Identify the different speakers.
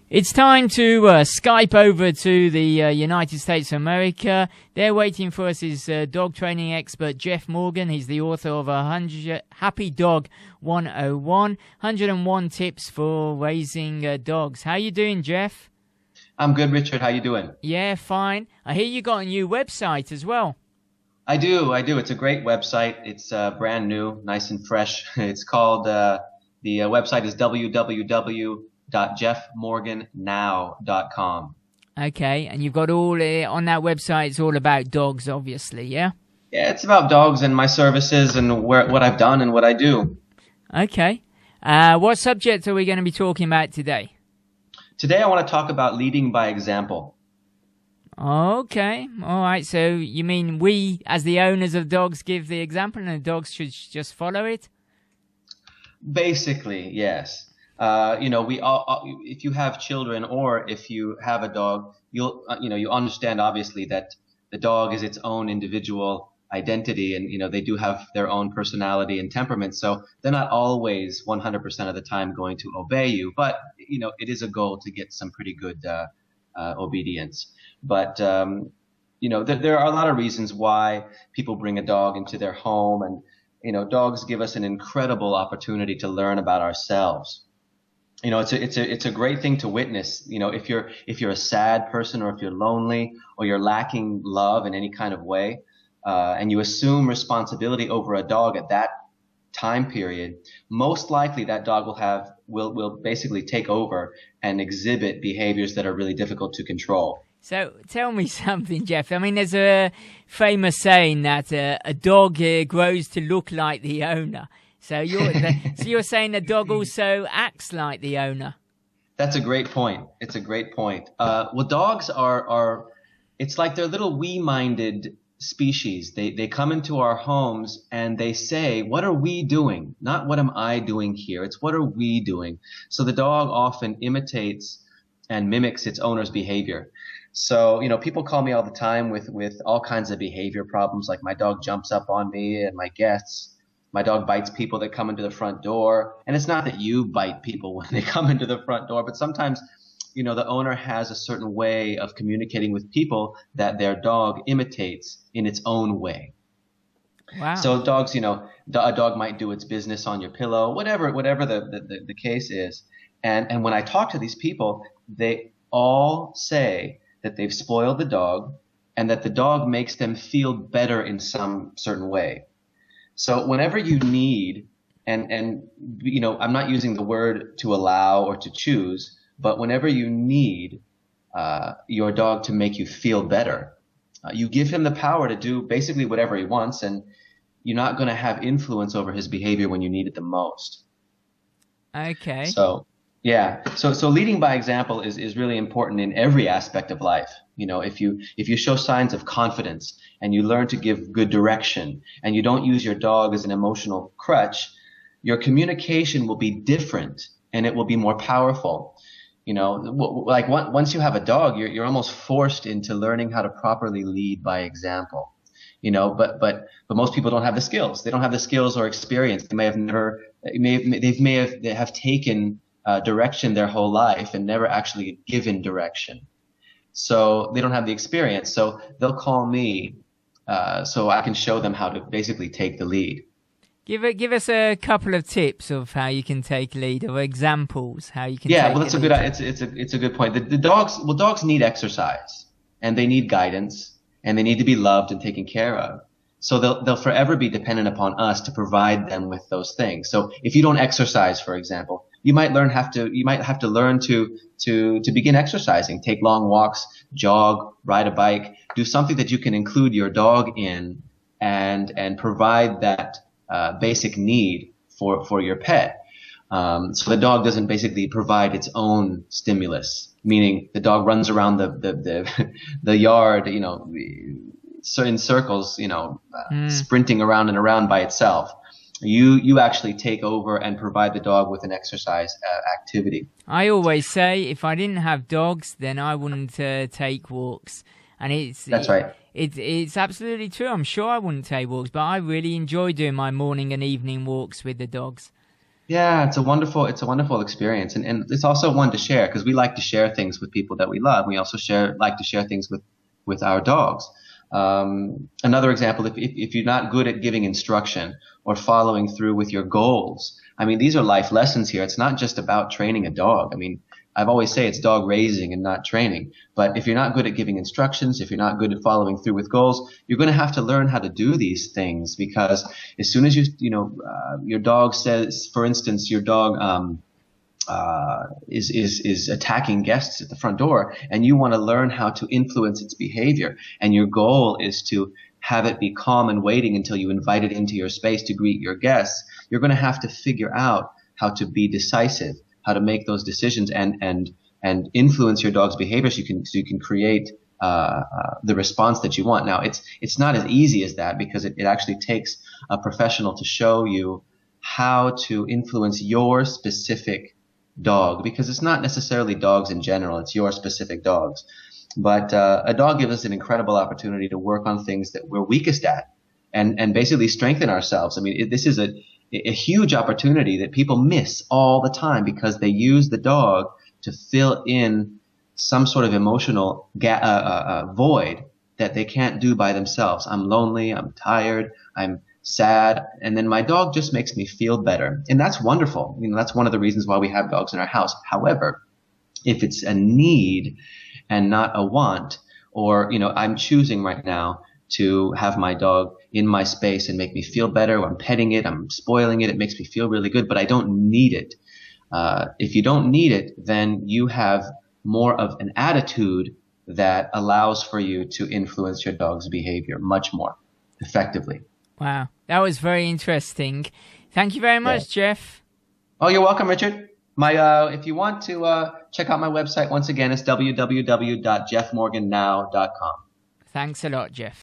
Speaker 1: It's time to Skype over to the United States of America. There waiting for us is dog training expert Jeff Morgan. He's the author of Happy Dog 101, 101 tips for raising dogs. How you doing, Jeff?
Speaker 2: I'm good, Richard. How you doing?
Speaker 1: Yeah, fine. I hear you got a new website as well.
Speaker 2: I do. It's a great website. It's brand new, nice and fresh. It's called, the website is www.jeffmorgannow.com.
Speaker 1: Okay, and you've got all on that website. It's all about dogs, obviously, yeah?
Speaker 2: Yeah, it's about dogs and my services and what I've done and what I do.
Speaker 1: Okay. What subject are we going to be talking about today?
Speaker 2: Today I want to talk about leading by example.
Speaker 1: Okay, all right. So you mean we, as the owners of dogs, give the example and the dogs should just follow it?
Speaker 2: Basically, yes. We all, if you have children or if you have a dog, you understand obviously that the dog is its own individual identity, and they do have their own personality and temperament. So they're not always 100% of the time going to obey you, but it is a goal to get some pretty good obedience. But there are a lot of reasons why people bring a dog into their home, and dogs give us an incredible opportunity to learn about ourselves. It's a great thing to witness. If you're a sad person, or if you're lonely, or you're lacking love in any kind of way, and you assume responsibility over a dog at that time period, most likely that dog will basically take over and exhibit behaviors that are really difficult to control.
Speaker 1: So tell me something, Jeff. I mean, there's a famous saying that a dog grows to look like the owner. So you're saying the dog also acts like the owner?
Speaker 2: That's a great point. It's a great point. Well, dogs are it's like they're little wee-minded species. They come into our homes and they say, what are we doing? Not what am I doing here? It's what are we doing? So the dog often imitates and mimics its owner's behavior. So, people call me all the time with all kinds of behavior problems, like my dog jumps up on me and my guests. My dog bites people that come into the front door. And it's not that you bite people when they come into the front door, but sometimes, the owner has a certain way of communicating with people that their dog imitates in its own way.
Speaker 1: Wow.
Speaker 2: So dogs, a dog might do its business on your pillow, whatever the case is. And when I talk to these people, they all say that they've spoiled the dog and that the dog makes them feel better in some certain way. So whenever you need, and I'm not using the word to allow or to choose, but whenever you need your dog to make you feel better, you give him the power to do basically whatever he wants, and you're not going to have influence over his behavior when you need it the most.
Speaker 1: Okay.
Speaker 2: So leading by example is really important in every aspect of life. If you show signs of confidence and you learn to give good direction and you don't use your dog as an emotional crutch, your communication will be different and it will be more powerful. Like once you have a dog, you're almost forced into learning how to properly lead by example. But most people don't have the skills. They don't have the skills or experience. They may have taken direction their whole life and never actually given direction. So they don't have the experience. So they'll call me so I can show them how to basically take the lead.
Speaker 1: Give us a couple of tips of how you can take lead, or examples how you can.
Speaker 2: Yeah,
Speaker 1: take
Speaker 2: well, that's it's a good point. The dogs need exercise and they need guidance and they need to be loved and taken care of. So they'll forever be dependent upon us to provide them with those things. So if you don't exercise, for example, you might have to learn to begin exercising, take long walks, jog, ride a bike, do something that you can include your dog in and provide that basic need for your pet. So the dog doesn't basically provide its own stimulus, meaning the dog runs around the yard, in circles, sprinting around and around by itself. You actually take over and provide the dog with an exercise activity.
Speaker 1: I always say if I didn't have dogs, then I wouldn't take walks. And
Speaker 2: that's right.
Speaker 1: It's absolutely true. I'm sure I wouldn't take walks, but I really enjoy doing my morning and evening walks with the dogs.
Speaker 2: Yeah, it's a wonderful experience, and it's also one to share because we like to share things with people that we love. We also like to share things with our dogs. Another example, if you're not good at giving instruction or following through with your goals, I mean, these are life lessons here. It's not just about training a dog. I mean, I've always say it's dog raising and not training. But if you're not good at giving instructions, if you're not good at following through with goals, you're going to have to learn how to do these things because as soon as your dog says, for instance, your dog, is attacking guests at the front door, and you want to learn how to influence its behavior, and your goal is to have it be calm and waiting until you invite it into your space to greet your guests, you're going to have to figure out how to be decisive, how to make those decisions and influence your dog's behavior so you can create the response that you want. Now, it's not as easy as that because it actually takes a professional to show you how to influence your specific dog, because it's not necessarily dogs in general, it's your specific dogs. But a dog gives us an incredible opportunity to work on things that we're weakest at and basically strengthen ourselves. I mean, this is a huge opportunity that people miss all the time because they use the dog to fill in some sort of emotional void that they can't do by themselves. I'm lonely, I'm tired, I'm sad, and then my dog just makes me feel better. And that's wonderful. You know, that's one of the reasons why we have dogs in our house. However, if it's a need and not a want, or, you know, I'm choosing right now to have my dog in my space and make me feel better. I'm petting it, I'm spoiling it, it makes me feel really good, but I don't need it. If you don't need it, then you have more of an attitude that allows for you to influence your dog's behavior much more effectively.
Speaker 1: Wow, that was very interesting. Thank you very much, Jeff.
Speaker 2: Oh, you're welcome, Richard. If you want to check out my website, once again, it's www.jeffmorgannow.com.
Speaker 1: Thanks a lot, Jeff.